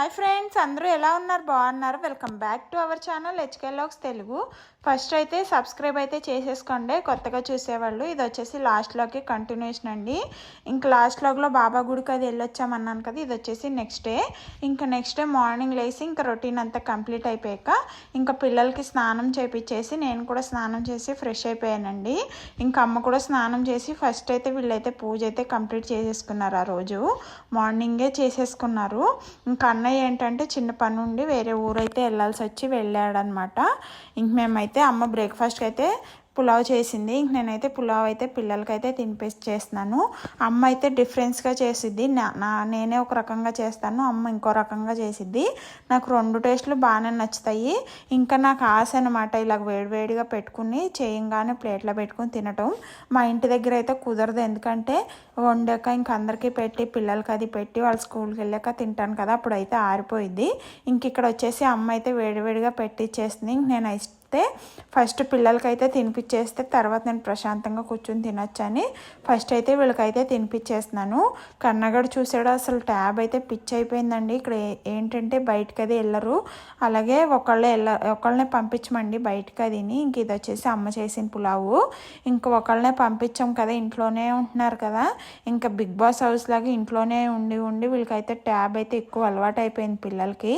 Hi friends, అందరూ ఎలా ఉన్నారు? బాగున్నారు. Welcome back to our channel H K vlogs Telugu. First అయితే సబ్స్క్రైబ్ అయితే చేసేసుకోండి కొత్తగా చూసేవాళ్ళు. ఇది వచ్చేసి లాస్ట్లోకి కంటిన్యూషన్ అండి. ఇంకా లాస్ట్ వ్లాగ్లో బాబా గుడికి అది వెళ్ళొచ్చామన్నాను కదా, ఇది వచ్చేసి నెక్స్ట్ డే. ఇంకా నెక్స్ట్ డే మార్నింగ్ లేసి ఇంకా రొటీన్ అంతా కంప్లీట్ అయిపోయాక ఇంకా పిల్లలకి స్నానం చేపించేసి నేను కూడా స్నానం చేసి ఫ్రెష్ అయిపోయానండి. ఇంకా అమ్మ కూడా స్నానం చేసి ఫస్ట్ అయితే వీళ్ళైతే పూజ అయితే కంప్లీట్ చేసేసుకున్నారు. ఆ రోజు మార్నింగే చేసేసుకున్నారు. ఇంకా అన్నయ్య ఏంటంటే చిన్న పని ఉండి వేరే ఊరైతే వెళ్ళాల్సి వచ్చి వెళ్ళాడనమాట. ఇంక మేమైతే అమ్మ బ్రేక్ఫాస్ట్కి అయితే పులావ్ చేసింది. ఇంక నేనైతే పులావ్ అయితే పిల్లలకైతే చేస్తున్నాను. అమ్మ అయితే డిఫరెన్స్గా చేసిద్ది. నేనే ఒక రకంగా చేస్తాను, అమ్మ ఇంకో రకంగా చేసిద్ది. నాకు రెండు టేస్ట్లు బాగానే నచ్చుతాయి. ఇంకా నాకు ఆశ అనమాట ఇలా వేడివేడిగా పెట్టుకుని చేయంగానే ప్లేట్లో పెట్టుకుని తినటం. మా ఇంటి దగ్గర అయితే కుదరదు, ఎందుకంటే వండాక ఇంక అందరికీ పెట్టి పిల్లలకి అది పెట్టి వాళ్ళు స్కూల్కి వెళ్ళాక తింటాను కదా, అప్పుడైతే ఆరిపోయిద్ది. ఇంక ఇక్కడ వచ్చేసి అమ్మ అయితే వేడివేడిగా పెట్టిచ్చేస్తుంది. ఇంక నేను అయితే ఫస్ట్ పిల్లలకైతే తినిపించేస్తే తర్వాత నేను ప్రశాంతంగా కూర్చొని తినొచ్చని ఫస్ట్ అయితే వీళ్ళకైతే తినిపించేస్తున్నాను. కన్నగడు చూసాడు, అసలు ట్యాబ్ అయితే పిచ్ అయిపోయిందండి. ఇక్కడ ఏంటంటే బయటకు అది వెళ్ళరు, అలాగే ఒకళ్ళనే పంపించమండి బయటకు అదిని. ఇంక ఇది వచ్చేసి అమ్మ చేసిన పులావు. ఇంక ఒకళ్ళనే పంపించాం కదా, ఇంట్లోనే ఉంటున్నారు కదా, ఇంకా బిగ్ బాస్ హౌస్ లాగా ఇంట్లోనే ఉండి ఉండి వీళ్ళకైతే ట్యాబ్ అయితే ఎక్కువ అలవాటు అయిపోయింది పిల్లలకి.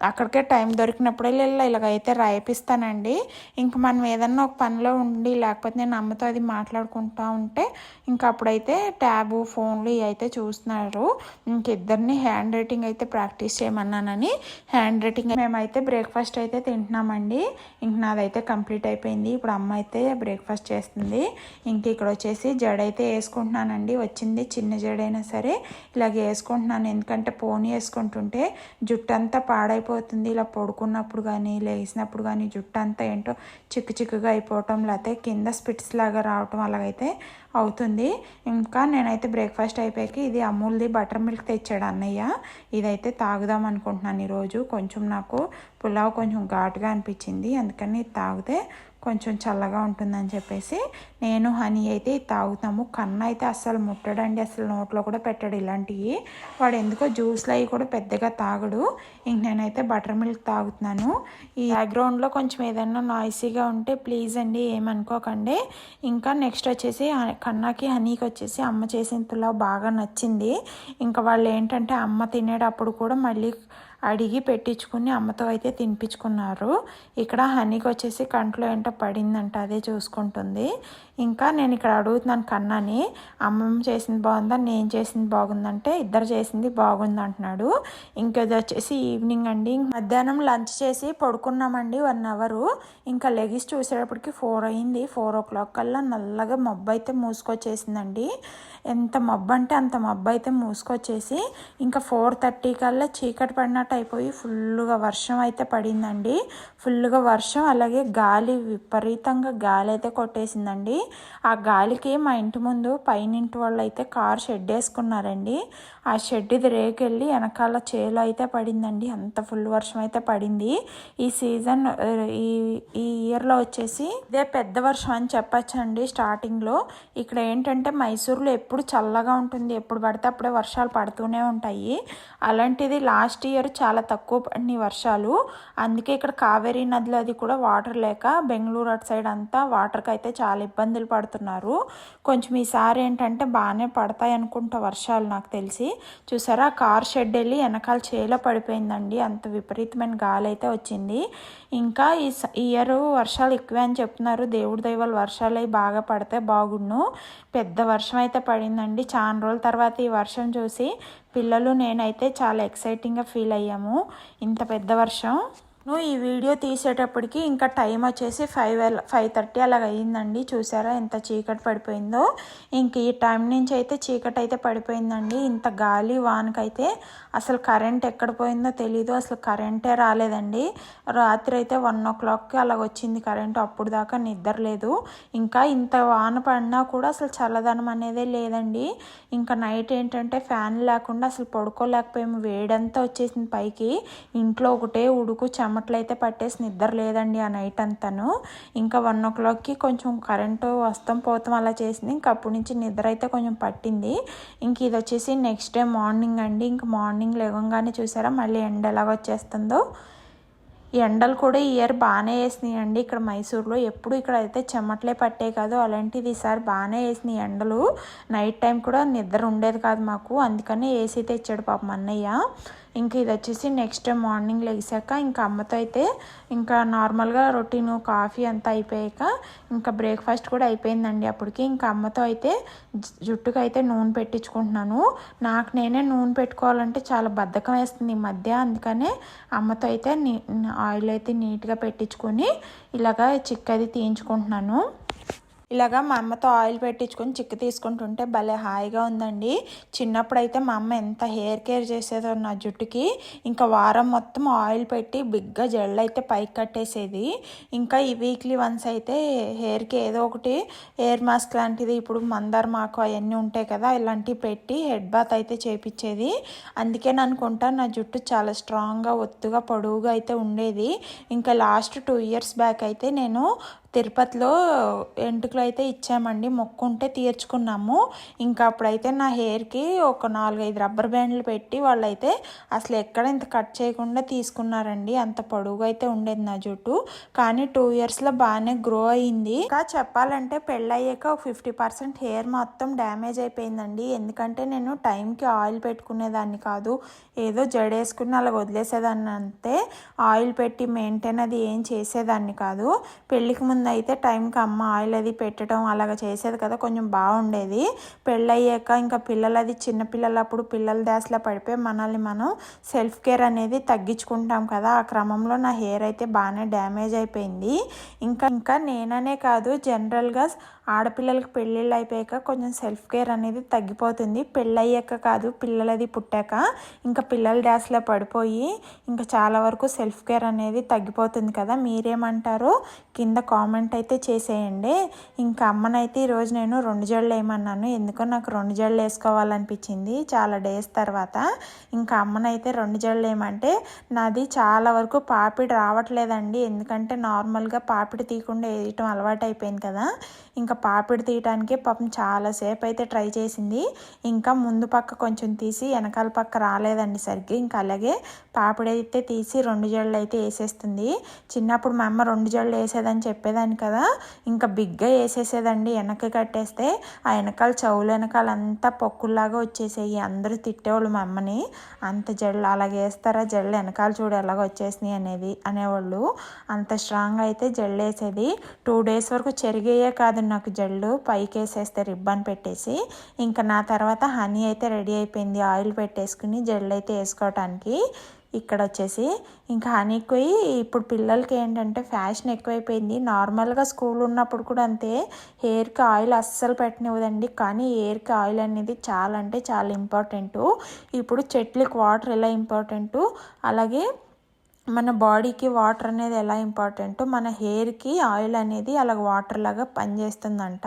అక్కడికే టైం దొరికినప్పుడే ఇలాగైతే రాయిపిస్తానండి. ఇంక మనం ఏదన్నా ఒక పనిలో ఉండి లేకపోతే నేను అమ్మతో అది మాట్లాడుకుంటూ ఉంటే ఇంకా అప్పుడైతే ట్యాబు ఫోన్లు ఇవి అయితే చూస్తున్నారు. ఇంక ఇద్దరిని హ్యాండ్ రైటింగ్ అయితే ప్రాక్టీస్ చేయమన్నానని హ్యాండ్ రైటింగ్ మేమైతే బ్రేక్ఫాస్ట్ అయితే తింటున్నామండి. ఇంక నాదైతే కంప్లీట్ అయిపోయింది. ఇప్పుడు అమ్మ అయితే బ్రేక్ఫాస్ట్ చేస్తుంది. ఇంక ఇక్కడ వచ్చేసి జడైతే వేసుకుంటున్నానండి. వచ్చింది చిన్న జడైనా సరే ఇలాగ వేసుకుంటున్నాను, ఎందుకంటే పోనీ వేసుకుంటుంటే జుట్టు అంతా పాడైపోతుంది. ఇలా పడుకున్నప్పుడు కానీ లేచినప్పుడు కానీ జుట్టు అంతా ఏంటో చిక్కుగా అయిపోవటం, లేకపోతే కింద స్పిట్స్ లాగా రావటం అలాగైతే అవుతుంది. ఇంకా నేనైతే బ్రేక్ఫాస్ట్ అయిపోయాక ఇది అమూల్ది బటర్ మిల్క్ తెచ్చాడు అన్నయ్య, ఇదైతే తాగుదాం అనుకుంటున్నాను ఈరోజు. కొంచెం నాకు పులావ్ కొంచెం ఘాటుగా అనిపించింది, అందుకని ఇది తాగితే కొంచెం చల్లగా ఉంటుందని చెప్పేసి నేను హనీ అయితే తాగుతాము. కన్నా అయితే అస్సలు ముట్టడండి, అసలు నోట్లో కూడా పెట్టాడు ఇలాంటివి. వాడు ఎందుకో జ్యూస్లు అవి కూడా పెద్దగా తాగడు. ఇంక నేనైతే బటర్ మిల్క్ తాగుతున్నాను. ఈ బ్యాక్గ్రౌండ్లో కొంచెం ఏదైనా నాయిసీగా ఉంటే ప్లీజ్ అండి ఏమనుకోకండి. ఇంకా నెక్స్ట్ వచ్చేసి కన్నాకి హనీకి వచ్చేసి అమ్మ చేసిన పులావ్ బాగా నచ్చింది. ఇంకా వాళ్ళు ఏంటంటే అమ్మ తినేటప్పుడు కూడా మళ్ళీ అడిగి పెట్టించుకుని అమ్మతో అయితే తినిపించుకున్నారు. ఇక్కడ హనీకి వచ్చేసి కంట్లో ఏంటో పడిందంట, అదే చూసుకుంటుంది. ఇంకా నేను ఇక్కడ అడుగుతున్నాను కన్నాని, అమ్మమ్మ చేసింది బాగుందా నేను చేసింది బాగుందంటే ఇద్దరు చేసింది బాగుంది అంటున్నాడు. ఇంకా ఇది వచ్చేసి ఈవినింగ్ అండి. మధ్యాహ్నం లంచ్ చేసి పడుకున్నామండి 1 అవర్. ఇంకా లెగిసి చూసేటప్పటికి 4 అయింది. 4 o'clock కల్లా నల్లగా మబ్బు అయితే మూసుకొచ్చేసిందండి. ఎంత మబ్బు అంటే అంత మబ్బు అయితే మూసుకొచ్చేసి ఇంకా 4:30 కల్లా చీకటి పడినట్టు అయిపోయి ఫుల్గా వర్షం అయితే పడిందండి. ఫుల్గా వర్షం, అలాగే గాలి, విపరీతంగా గాలి అయితే కొట్టేసిందండి. ఆ గాలికి మా ఇంటి ముందు పైనింటి వాళ్ళు అయితే కార్ షెడ్ వేసుకున్నారండి. ఆ షెడ్ది రేకెళ్ళి వెనకాల చేలో అయితే పడిందండి. అంత ఫుల్ వర్షం అయితే పడింది. ఈ సీజన్ ఈ ఇయర్లో వచ్చేసి ఇదే పెద్ద వర్షం అని చెప్పచ్చండి. స్టార్టింగ్లో ఇక్కడ ఏంటంటే మైసూరులో ఎప్పుడు చల్లగా ఉంటుంది, ఎప్పుడు పడితే అప్పుడే వర్షాలు పడుతూనే ఉంటాయి. అలాంటిది లాస్ట్ ఇయర్ చాలా తక్కువ పడినాయి వర్షాలు. అందుకే ఇక్కడ కావేరీ నదిలో అది కూడా వాటర్ లేక బెంగళూరు అటు సైడ్ అంతా వాటర్కి అయితే చాలా ఇబ్బందులు పడుతున్నారు. కొంచెం ఈసారి ఏంటంటే బాగానే పడతాయి అనుకుంటా వర్షాలు నాకు తెలిసి. చూసారా కార్ షెడ్ వెళ్ళి వెనకాల చేలో పడిపోయిందండి, అంత విపరీతమైన గాలి అయితే వచ్చింది. ఇంకా ఈ ఇయర్ వర్షాలు ఎక్కువే అని చెప్తున్నారు. దేవుడి దైవాలు వర్షాలు అవి బాగా పడితే బాగుండు. పెద్ద వర్షం అయితే పడిందండి. చాలా రోజుల తర్వాత ఈ వర్షం చూసి పిల్లలు నేనైతే చాలా ఎక్సైటింగ్గా ఫీల్ అయ్యాము. ఇంత పెద్ద వర్షం. ఈ వీడియో తీసేటప్పటికి ఇంకా టైం వచ్చేసి 5:30 అలాగ అయ్యిందండి. చూసారా ఎంత చీకటి పడిపోయిందో. ఇంక ఈ టైం నుంచి అయితే చీకటి అయితే పడిపోయిందండి. ఇంత గాలి వానకైతే అసలు కరెంట్ ఎక్కడ పోయిందో తెలీదు, అసలు కరెంటే రాలేదండి. రాత్రి అయితే 1 o'clockకి అలాగ వచ్చింది కరెంటు, అప్పుడు దాకా నిద్ర లేదు. ఇంకా ఇంత వాన పడినా కూడా అసలు చల్లదనం అనేదే లేదండి. ఇంకా నైట్ ఏంటంటే ఫ్యాన్ లేకుండా అసలు పడుకోలేకపోయాము, వేడంతా వచ్చేసింది పైకి. ఇంట్లో ఒకటే ఉడుకు చెమట చెమటలు అయితే పట్టేసి నిద్ర లేదండి ఆ నైట్ అంతాను. ఇంకా 1 o'clockకి కొంచెం కరెంటు వస్తాం పోతాం అలా చేసింది. ఇంక అప్పటి నుంచి నిద్ర అయితే కొంచెం పట్టింది. ఇంక ఇది వచ్చేసి నెక్స్ట్ డే మార్నింగ్ అండి. ఇంక మార్నింగ్ లేవగానే చూసారా మళ్ళీ ఎండ ఎలాగ వచ్చేస్తుందో. ఈ ఎండలు కూడా ఈ ఇయర్ బాగానే వేసినాయండి ఇక్కడ మైసూర్లో. ఎప్పుడు ఇక్కడ అయితే చెమటలే పట్టే కాదు, అలాంటిది ఈసారి బాగానే వేసినాయి ఎండలు. నైట్ టైం కూడా నిద్ర ఉండేది కాదు మాకు, అందుకని ఏసీ తెచ్చాడు పాపం అన్నయ్య. ఇంకా ఇది వచ్చేసి నెక్స్ట్ డే మార్నింగ్ లేచాక ఇంకా అమ్మతో అయితే ఇంకా నార్మల్గా రొటీను కాఫీ అంతా అయిపోయాక ఇంకా బ్రేక్ఫాస్ట్ కూడా అయిపోయిందండి అప్పటికి. ఇంకా అమ్మతో అయితే జుట్టుకు అయితే నూనె పెట్టించుకుంటున్నాను. నాకు నేనే నూనె పెట్టుకోవాలంటే చాలా బద్ధకం వేస్తుంది ఈ మధ్య, అందుకనే అమ్మతో అయితే ఆయిల్ అయితే నీట్గా పెట్టించుకొని ఇలాగా చిక్కది తీయించుకుంటున్నాను. ఇలాగా మా అమ్మతో ఆయిల్ పెట్టించుకొని చిక్కు తీసుకుంటుంటే భలే హాయిగా ఉందండి. చిన్నప్పుడు అయితే మా అమ్మ ఎంత హెయిర్ కేర్ చేసేదో నా జుట్టుకి. ఇంకా వారం మొత్తం ఆయిల్ పెట్టి బిగ్గా జెల్ అయితే పైకి కట్టేసేది. ఇంకా ఈ వీక్లీ వన్స్ అయితే హెయిర్కి ఏదో ఒకటి హెయిర్ మాస్క్ లాంటిది, ఇప్పుడు మందార మాకు అవన్నీ ఉంటాయి కదా, ఇలాంటివి పెట్టి హెడ్ బాత్ అయితే చేపించేది. అందుకే అనుకుంటా నా జుట్టు చాలా స్ట్రాంగ్గా ఒత్తుగా పొడవుగా అయితే ఉండేది. ఇంకా లాస్ట్ 2 years బ్యాక్ అయితే నేను తిరుపతిలో ఎంటుకలు అయితే ఇచ్చామండి, మొక్కుంటే తీర్చుకున్నాము. ఇంకా అప్పుడైతే నా హెయిర్కి ఒక 4-5 రబ్బర్ బ్యాండ్లు పెట్టి వాళ్ళైతే అసలు ఎక్కడ ఇంత కట్ చేయకుండా తీసుకున్నారండి. అంత పొడవుగా అయితే ఉండేది నా జుట్టు. కానీ 2 yearsలో బాగానే గ్రో అయింది. ఇంకా చెప్పాలంటే పెళ్ళయ్యాక 50% హెయిర్ మొత్తం డ్యామేజ్ అయిపోయిందండి. ఎందుకంటే నేను టైంకి ఆయిల్ పెట్టుకునేదాన్ని కాదు, ఏదో జడేసుకుని అలా వదిలేసేదాన్ని అంతే. ఆయిల్ పెట్టి మెయింటైన్ అది ఏం చేసేదాన్ని కాదు. పెళ్ళికి ముందు అయితే టైంకి అమ్మ ఆయిల్ అది పెట్టడం అలాగ చేసేది కదా, కొంచెం బాగుండేది. పెళ్ళయ్యాక ఇంకా పిల్లలది చిన్నపిల్లలు అప్పుడు పిల్లల డాస్లో పడిపోయి మనల్ని మనం సెల్ఫ్ కేర్ అనేది తగ్గించుకుంటాం కదా, ఆ క్రమంలో నా హెయిర్ అయితే బాగానే డ్యామేజ్ అయిపోయింది. ఇంకా నేననే కాదు జనరల్గా ఆడపిల్లలకి పెళ్ళిళ్ళు అయిపోయాక కొంచెం సెల్ఫ్ కేర్ అనేది తగ్గిపోతుంది. పెళ్ళయ్యాక కాదు, పిల్లలది పుట్టాక ఇంకా పిల్లల డాస్లో పడిపోయి ఇంకా చాలా వరకు సెల్ఫ్ కేర్ అనేది తగ్గిపోతుంది కదా. మీరేమంటారో కింద కామెంట్ అయితే చేసేయండి. ఇంకా అమ్మనైతే ఈరోజు నేను 2 జడలు వేయమన్నాను. ఎందుకో నాకు 2 జడలు వేసుకోవాలనిపించింది చాలా డేస్ తర్వాత. ఇంకా అమ్మనైతే 2 జడలు వేయమంటే నాది చాలా వరకు పాపిడి రావట్లేదండి. ఎందుకంటే నార్మల్గా పాపిడి తీయకుండా వేయటం అలవాటు అయిపోయింది కదా. ఇంకా పాపిడి తీయటానికి పాపం చాలాసేపు అయితే ట్రై చేసింది. ఇంకా ముందు పక్క కొంచెం తీసి వెనకాల పక్క రాలేదండి సరిగ్గా. ఇంకా అలాగే పాపిడి అయితే తీసి 2 జడలు అయితే వేసేస్తుంది. చిన్నప్పుడు మా అమ్మ 2 జడలు వేసేదని చెప్పేదాన్ని కదా, ఇంకా బిగ్గా వేసేసేదండి. వెనక్కి కట్టేస్తే ఆ వెనకాల చెవులు వెనకాల అంతా పొక్కుల్లాగా వచ్చేసేవి. అందరూ తిట్టేవాళ్ళు మా అమ్మని, అంత జడలు అలాగే వేస్తారా, జడలు వెనకాల చూడు ఎలాగ వచ్చేసినాయి అనేవాళ్ళు. అంత స్ట్రాంగ్ అయితే జడలు వేసేది. 2 days వరకు చెరిగేయే కాదు నాకు జడలు, పైకి వేసేస్తే రిబ్బన్ పెట్టేసి. ఇంకా నా తర్వాత హనీ అయితే రెడీ అయిపోయింది ఆయిల్ పెట్టేసుకుని జడలు అయితే వేసుకోవటానికి. ఇక్కడ వచ్చేసి ఇంకా హనీకి ఇప్పుడు పిల్లలకి ఏంటంటే ఫ్యాషన్ ఎక్కువైపోయింది. నార్మల్గా స్కూల్ ఉన్నప్పుడు కూడా అంతే, హెయిర్కి ఆయిల్ అస్సలు పెట్టనివ్వదండి. కానీ హెయిర్కి ఆయిల్ అనేది చాలా అంటే చాలా ఇంపార్టెంటు. ఇప్పుడు చెట్లకి వాటర్ ఎలా ఇంపార్టెంటు, అలాగే మన బాడీకి వాటర్ అనేది ఎలా ఇంపార్టెంట్, మన హెయిర్కి ఆయిల్ అనేది అలాగ వాటర్ లాగా పనిచేస్తుందంట.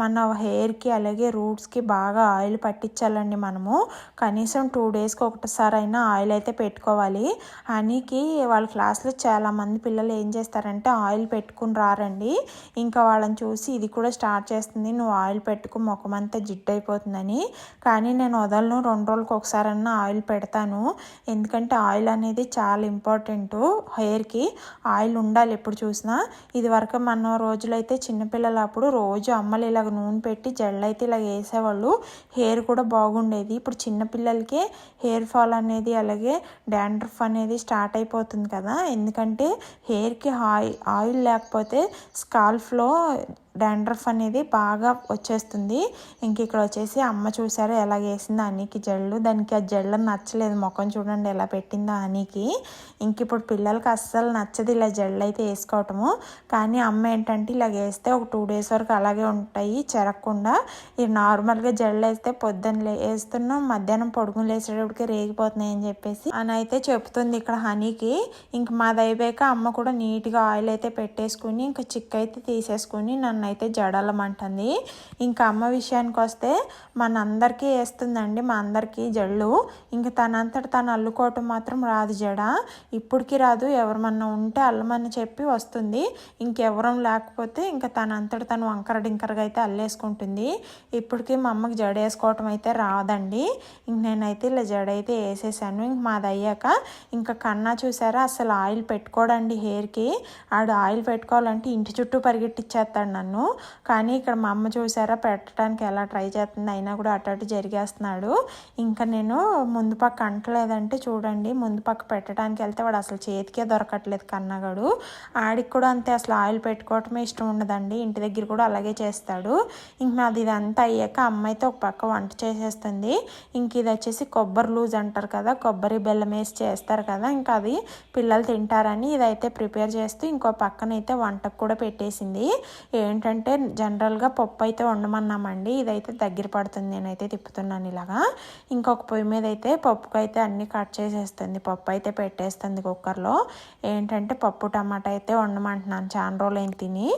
మన హెయిర్కి అలాగే రూట్స్కి బాగా ఆయిల్ పట్టించాలండి మనము. కనీసం 2 daysకి ఒకసారి అయినా ఆయిల్ అయితే పెట్టుకోవాలి. హనీకి వాళ్ళ క్లాస్లో చాలామంది పిల్లలు ఏం చేస్తారంటే ఆయిల్ పెట్టుకుని రారండి. ఇంకా వాళ్ళని చూసి ఇది కూడా స్టార్ట్ చేస్తుంది, నువ్వు ఆయిల్ పెట్టుకు ముఖం అంతా జిడ్డు అయిపోతుందని. కానీ నేను వదలను, 2 రోజులకు ఒకసారన్నా ఆయిల్ పెడతాను. ఎందుకంటే ఆయిల్ అనేది చాలా ఇంపార్టెంట్ హెయిర్కి. ఆయిల్ ఉండాలి ఎప్పుడు చూసినా. ఇది వరకు మన రోజులైతే చిన్నపిల్లలు అప్పుడు రోజు అమ్మలు ఇలాగ నూనె పెట్టి జడలు అయితే ఇలాగ వేసేవాళ్ళు, హెయిర్ కూడా బాగుండేది. ఇప్పుడు చిన్నపిల్లలకే హెయిర్ ఫాల్ అనేది అలాగే డాండ్రఫ్ అనేది స్టార్ట్ అయిపోతుంది కదా. ఎందుకంటే హెయిర్కి ఆయిల్ లేకపోతే స్కాల్ఫ్లో డాండ్రఫ్ అనేది బాగా వచ్చేస్తుంది. ఇంక ఇక్కడ వచ్చేసి అమ్మ చూసారో ఎలా వేసిందో హనీకి జల్లు. దానికి ఆ జల్లు నచ్చలేదు, ముఖం చూడండి ఎలా పెట్టిందో హనీకి. ఇంక ఇప్పుడు పిల్లలకి అస్సలు నచ్చదు ఇలా జల్లు అయితే వేసుకోవటము. కానీ అమ్మ ఏంటంటే ఇలా వేస్తే ఒక 2 days వరకు అలాగే ఉంటాయి చెరగకుండా. ఇది నార్మల్గా జల్లు వేస్తే పొద్దున్న వేస్తున్నాం, మధ్యాహ్నం పొడుగులు వేసేటప్పటికి రేగిపోతున్నాయి అని చెప్పేసి అని అయితే చెప్తుంది ఇక్కడ హనీకి. ఇంక మాది అయిపోయాక అమ్మ కూడా నీట్గా ఆయిల్ అయితే పెట్టేసుకుని ఇంకా చిక్క అయితే తీసేసుకుని నన్ను నన్నైతే జడలమంటుంది. ఇంకా అమ్మ విషయానికి వస్తే మనందరికీ వేస్తుందండి, మా అందరికీ జళ్ళు. ఇంక తనంతట తను అల్లుకోవటం మాత్రం రాదు జడ, ఇప్పటికి రాదు. ఎవరమన్నా ఉంటే అల్లమని చెప్పి వస్తుంది, ఇంకెవరం లేకపోతే ఇంకా తనంతట తను వంకర డింకరగా అయితే అల్లేసుకుంటుంది. ఇప్పటికీ మా అమ్మకి జడ వేసుకోవటం అయితే రాదండి. ఇంక నేనైతే ఇలా జడ అయితే వేసేసాను. ఇంక మాది అయ్యాక ఇంకా కన్నా చూసారా అసలు ఆయిల్ పెట్టుకోడండి హెయిర్కి. ఆడు ఆయిల్ పెట్టుకోవాలంటే ఇంటి చుట్టూ పరిగెట్టిచ్చేస్తాడు నన్ను. కానీ ఇక్కడ మా అమ్మ చూసారా పెట్టడానికి ఎలా ట్రై చేస్తుంది, అయినా కూడా అటు జరిగేస్తున్నాడు. ఇంకా నేను ముందు పక్క అంటలేదంటే చూడండి, ముందు పక్క పెట్టడానికి వెళ్తే వాడు అసలు చేతికే దొరకట్లేదు కన్నగాడు. ఆడికి కూడా అంతే, అసలు ఆయిల్ పెట్టుకోవటమే ఇష్టం ఉండదండి. ఇంటి దగ్గర కూడా అలాగే చేస్తాడు. ఇంక నాది ఇదంతా అయ్యాక అమ్మ అయితే ఒక పక్క వంట చేసేస్తుంది. ఇంక ఇది వచ్చేసి కొబ్బరి లూజ్ అంటారు కదా, కొబ్బరి బెల్లం వేసి చేస్తారు కదా, ఇంకా అది పిల్లలు తింటారని ఇదైతే ప్రిపేర్ చేస్తూ ఇంకో పక్కనైతే వంటకు కూడా పెట్టేసింది. ఏంటంటే జనరల్గా పప్పు అయితే వండమన్నామండి, ఇదైతే దగ్గర పడుతుంది, నేనైతే తిప్పుతున్నాను ఇలాగా. ఇంకొక పొయ్యి మీద అయితే పప్పుకు అయితే అన్నీ కట్ చేసేస్తుంది, పప్పు అయితే పెట్టేస్తుంది కుక్కర్లో. ఏంటంటే పప్పు టమాటా అయితే వండమంటున్నాను, చాలా రోజులు ఏం తిని.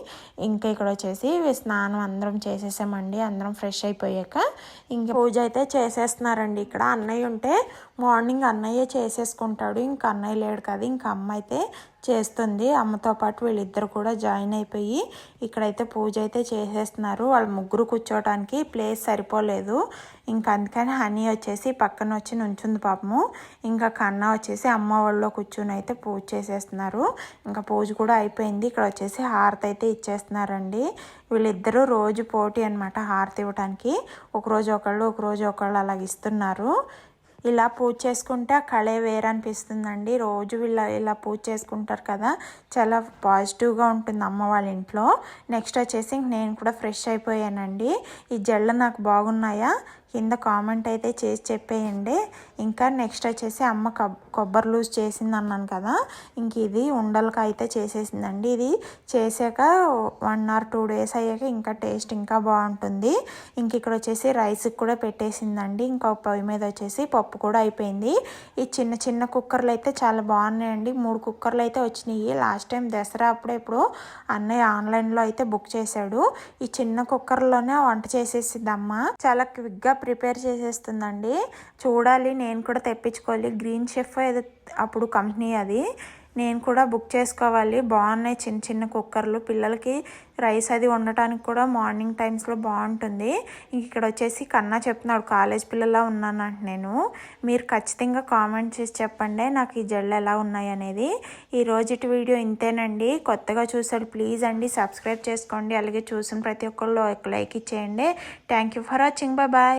ఇంకా ఇక్కడ వచ్చేసి స్నానం అందరం చేసేసామండి. అందరం ఫ్రెష్ అయిపోయాక ఇంకా పూజ అయితే చేసేస్తున్నారండి. ఇక్కడ అన్నయ్య ఉంటే మార్నింగ్ అన్నయ్య చేసేసుకుంటాడు, ఇంకా అన్నయ్య లేడు కదా, ఇంకా అమ్మ అయితే చేస్తుంది. అమ్మతో పాటు వీళ్ళిద్దరు కూడా జాయిన్ అయిపోయి ఇక్కడైతే పూజ అయితే చేసేస్తున్నారు. వాళ్ళు ముగ్గురు కూర్చోవడానికి ప్లేస్ సరిపోలేదు, ఇంకా అందుకని హనీ వచ్చేసి పక్కన వచ్చి నుంచుంది పాపము. ఇంకా కన్నా వచ్చేసి అమ్మ వాళ్ళలో కూర్చుని అయితే పూజ చేసేస్తున్నారు. ఇంకా పూజ కూడా అయిపోయింది. ఇక్కడ వచ్చేసి హారతి అయితే ఇచ్చేస్తున్నారండి. వీళ్ళిద్దరూ రోజు పోటీ అనమాట హారతి ఇవ్వడానికి, ఒకరోజు ఒకళ్ళు అలాగ ఇస్తున్నారు. ఇలా పూజ చేసుకుంటే ఆ కళే వేరనిపిస్తుందండి. రోజు వీళ్ళ ఇలా పూజ చేసుకుంటారు కదా, చాలా పాజిటివ్గా ఉంటుంది అమ్మ వాళ్ళ ఇంట్లో. నెక్స్ట్ వచ్చేసి నేను కూడా ఫ్రెష్ అయిపోయానండి. ఈ జళ్ళు నాకు బాగున్నాయా కింద కామెంట్ అయితే చేసి చెప్పేయండి. ఇంకా నెక్స్ట్ వచ్చేసి అమ్మ కొబ్బరి లూజ్ చేసింది అన్నాను కదా, ఇంక ఇది ఉండలకి అయితే చేసేసిందండి. ఇది చేసాక 1 or 2 days అయ్యాక ఇంకా టేస్ట్ ఇంకా బాగుంటుంది. ఇంక ఇక్కడ వచ్చేసి రైస్కి కూడా పెట్టేసిందండి. ఇంకొక పొయ్యి మీద వచ్చేసి పప్పు కూడా అయిపోయింది. ఈ చిన్న చిన్న కుక్కర్లు అయితే చాలా బాగున్నాయండి, 3 కుక్కర్లు అయితే వచ్చినాయి. లాస్ట్ టైం దసరా అప్పుడే ఇప్పుడు అన్నయ్య ఆన్లైన్లో అయితే బుక్ చేశాడు. ఈ చిన్న కుక్కర్లోనే వంట చేసేసింది అమ్మ, చాలా క్విక్గా ప్రిపేర్ చేసేస్తుందండి. చూడాలి, నేను కూడా తెప్పించుకోవాలి. గ్రీన్ చెఫ్ ఏదో అప్పుడు కంపెనీ అది, నేను కూడా బుక్ చేసుకోవాలి. బాగున్నాయి చిన్న చిన్న కుక్కర్లు, పిల్లలకి రైస్ అది వండటానికి కూడా మార్నింగ్ టైమ్స్లో బాగుంటుంది. ఇక్కడ వచ్చేసి కన్నా చెప్తున్నాడు కాలేజ్ పిల్లలా ఉన్నానంటే నేను. మీరు ఖచ్చితంగా కామెంట్ చేసి చెప్పండి నాకు ఈ జళ్ళు ఎలా ఉన్నాయి అనేది. ఈ రోజుటి వీడియో ఇంతేనండి. కొత్తగా చూసారు ప్లీజ్ అండి సబ్స్క్రైబ్ చేసుకోండి, అలాగే చూసిన ప్రతి ఒక్కళ్ళు ఒక లైక్ ఇచ్చేయండి. Thank you for watching, bye.